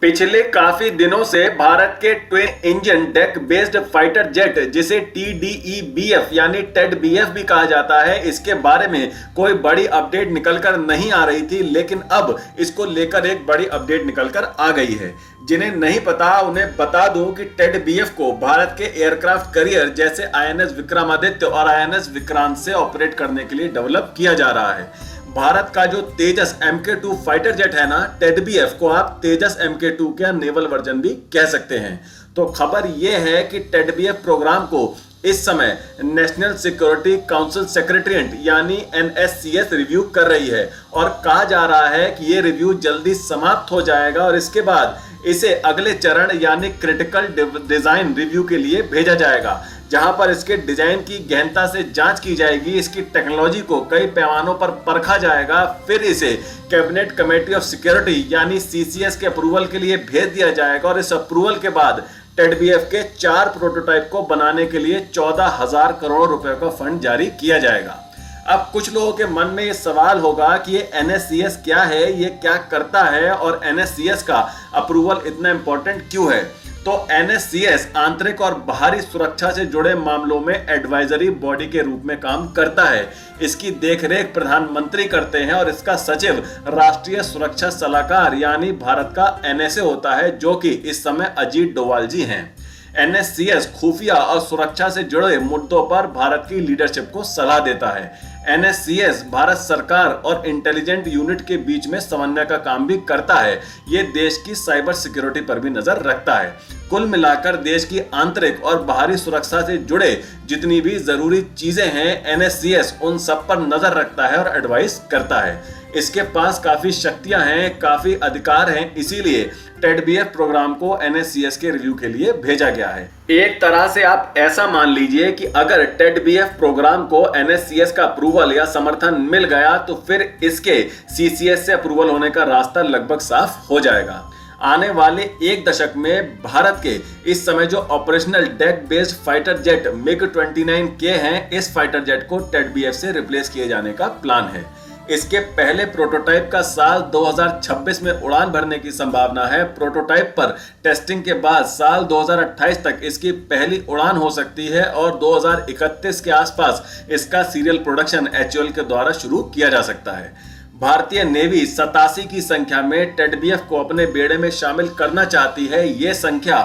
पिछले काफी दिनों से भारत के twin engine deck based fighter jet जिसे TDEBF यानी टेड-BF भी कहा जाता है, इसके बारे में कोई बड़ी अपडेट निकलकर नहीं आ रही थी, लेकिन अब इसको लेकर एक बड़ी अपडेट निकलकर आ गई है। जिन्हें नहीं पता उन्हें बता दूं कि टेड-BF को भारत के एयरक्राफ्ट कैरियर जैसे INS विक्रमादित्य और INS विक्रांत से ऑपरेट करने के लिए डेवलप किया जा रहा है। भारत का जो तेजस MK2 फाइटर जेट है ना, टेड-BF को आप तेजस MK2 का नेवल वर्जन भी कह सकते हैं। तो खबर यह है कि टेड-BF प्रोग्राम को इस समय नेशनल सिक्योरिटी काउंसिल सेक्रेटरीट यानी NSCS रिव्यू कर रही है और कहा जा रहा है कि ये रिव्यू जल्दी समाप्त हो जाएगा और इसके बाद इसे अगले चरण यानी क्रिटिकल डिजाइन रिव्यू के लिए भेजा जाएगा, जहां पर इसके डिजाइन की गहनता से जांच की जाएगी, इसकी टेक्नोलॉजी को कई पैमानों पर परखा जाएगा, फिर इसे कैबिनेट कमेटी ऑफ सिक्योरिटी यानी CCS के अप्रूवल के लिए भेज दिया जाएगा और इस अप्रूवल के बाद टेड-BF के 4 प्रोटोटाइप को बनाने के लिए 14,000 करोड़ रुपए का फंड जारी किया जाएगा। अब कुछ लोगों के मन में ये सवाल होगा कि ये NSCS क्या है, ये क्या करता है और NSCS का अप्रूवल इतना इंपॉर्टेंट क्यों है। तो NSCS आंतरिक और बाहरी सुरक्षा से जुड़े मामलों में एडवाइजरी बॉडी के रूप में काम करता है। इसकी देखरेख प्रधानमंत्री करते हैं और इसका सचिव राष्ट्रीय सुरक्षा सलाहकार यानी भारत का NSA होता है, जो कि इस समय अजीत डोवाल जी हैं। NSCS खुफिया और सुरक्षा से जुड़े मुद्दों पर भारत की लीडरशिप को सलाह देता है। NSCS भारत सरकार और इंटेलिजेंट यूनिट के बीच में समन्वय का काम भी करता है। ये देश की साइबर सिक्योरिटी पर भी नजर रखता है। कुल मिलाकर देश की आंतरिक और बाहरी सुरक्षा से जुड़े जितनी भी जरूरी चीजें हैं, NSCS उन सब पर नजर रखता है और एडवाइस करता है। इसके पास काफी शक्तियां हैं, काफी अधिकार हैं, इसीलिए टेड-BF प्रोग्राम को NSCS के रिव्यू के लिए भेजा गया है। एक तरह से आप ऐसा मान लीजिए कि अगर टेड-BF प्रोग्राम को NSCS का अप्रूवल या समर्थन मिल गया तो फिर इसके CCS से अप्रूवल होने का रास्ता लगभग साफ हो जाएगा। आने वाले एक दशक में भारत के इस समय जो operational deck based fighter jet MiG-29K हैं, इस फाइटर जेट को टेड-BF से रिप्लेस किए जाने का प्लान है। इसके पहले प्रोटोटाइप का साल 2026 में उड़ान भरने की संभावना है। प्रोटोटाइप पर टेस्टिंग के बाद साल 2028 तक इसकी पहली उड़ान हो सकती है और 2031 के आसपास इसका सीरियल प्रोडक्शन HAL के द्वारा शुरू किया जा सकता है। भारतीय नेवी 87 की संख्या में टेड-BF को अपने बेड़े में शामिल करना चाहती है। ये संख्या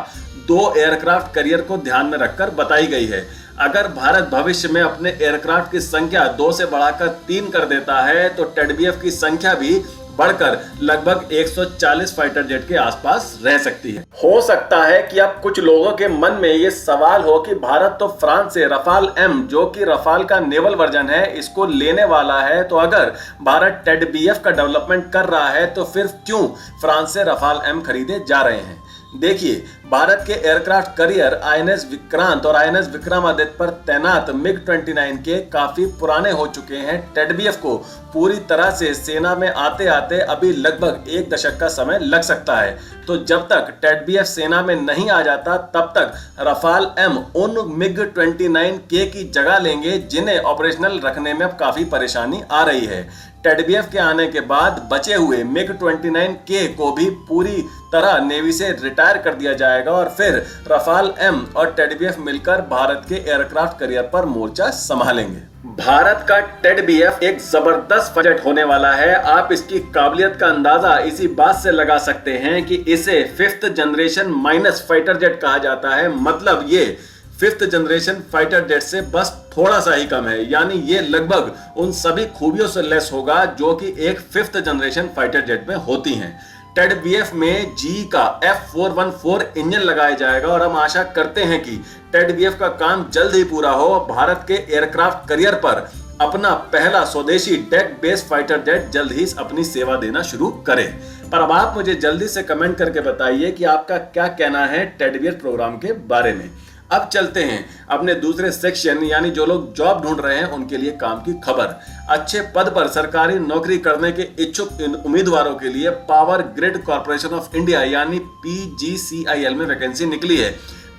2 एयरक्राफ्ट कैरियर को ध्यान में रखकर बताई गई है। अगर भारत भविष्य में अपने एयरक्राफ्ट की संख्या 2 से बढ़ाकर 3 कर देता है तो टेड-BF की संख्या भी बढ़कर लगभग 140 फाइटर जेट के आसपास रह सकती है। हो सकता है कि अब कुछ लोगों के मन में ये सवाल हो कि भारत तो फ्रांस से रफाल M जो कि रफाल का नेवल वर्जन है, इसको लेने वाला है, तो अगर भारत टेड-BF का डेवलपमेंट कर रहा है तो फिर क्यों फ्रांस से रफाल M खरीदे जा रहे हैं। देखिए, भारत के एयरक्राफ्ट कैरियर INS विक्रांत और INS विक्रमादित्य पर तैनात MiG-29K काफी पुराने हो चुके हैं। टेड-BF को पूरी तरह से सेना में आते आते अभी लगभग एक दशक का समय लग सकता है। तो जब तक टेड-BF सेना में नहीं आ जाता तब तक रफाल M उन MiG-29K की जगह लेंगे जिन्हें ऑपरेशनल रखने में अब काफी परेशानी आ रही है। टेड-BF के आने के बाद बचे हुए MiG-29K को भी पूरी तरह नेवी से रिटायर कर दिया जाएगा और फिर रफाल M और टेड-BF मिलकर भारत के एयरक्राफ्ट कैरियर पर मोर्चा संभालेंगे। भारत का टेड-BF एक जबरदस्त बजट होने वाला है। आप इसकी काबिलियत का अंदाजा इसी बात से लगा सकते हैं कि इसे 5th generation minus fighter jet कहा जाता है। मतलब ये 5th जनरेशन फाइटर जेट से बस थोड़ा सा ही कम है, यानी ये लगभग उन सभी खूबियों से लेस होगा जो कि एक 5th जनरेशन फाइटर जेट में होती हैं। टेड-BF में GE का F414 इंजन लगाया जाएगा और हम आशा करते हैं कि टेड-BF का काम जल्द ही पूरा हो, भारत के एयरक्राफ्ट कैरियर पर अपना पहला स्वदेशी डेक बेस्ड फाइटर जेट जल्द ही अपनी सेवा देना शुरू करे। पर अब आप मुझे जल्दी से कमेंट करके बताइए कि आपका क्या कहना है टेड-BF प्रोग्राम के बारे में। अब चलते हैं अपने दूसरे सेक्शन, यानी जो लोग जॉब ढूंढ रहे हैं उनके लिए काम की खबर। अच्छे पद पर सरकारी नौकरी करने के इच्छुक उम्मीदवारों के लिए power grid corporation of India यानी PGCIL में वैकेंसी निकली है।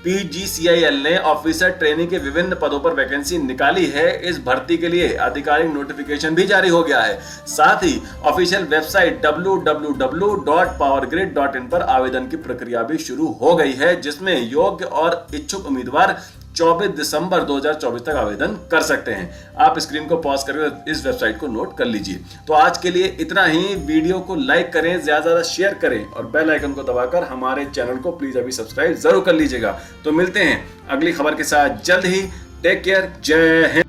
PGCIL ने ऑफिसर ट्रेनी के विभिन्न पदों पर वैकेंसी निकाली है। इस भर्ती के लिए आधिकारिक नोटिफिकेशन भी जारी हो गया है। साथ ही ऑफिशियल वेबसाइट www.powergrid.in पर आवेदन की प्रक्रिया भी शुरू हो गई है, जिसमें योग्य और इच्छुक उम्मीदवार 24 दिसंबर 2024 तक आवेदन कर सकते हैं। आप स्क्रीन को पॉज करके इस वेबसाइट को नोट कर लीजिए। तो आज के लिए इतना ही। वीडियो को लाइक करें, ज्यादा से ज्यादा शेयर करें और बेल आइकन को दबाकर हमारे चैनल को प्लीज अभी सब्सक्राइब जरूर कर लीजिएगा। तो मिलते हैं अगली खबर के साथ जल्द ही। टेक केयर, जय हिंद।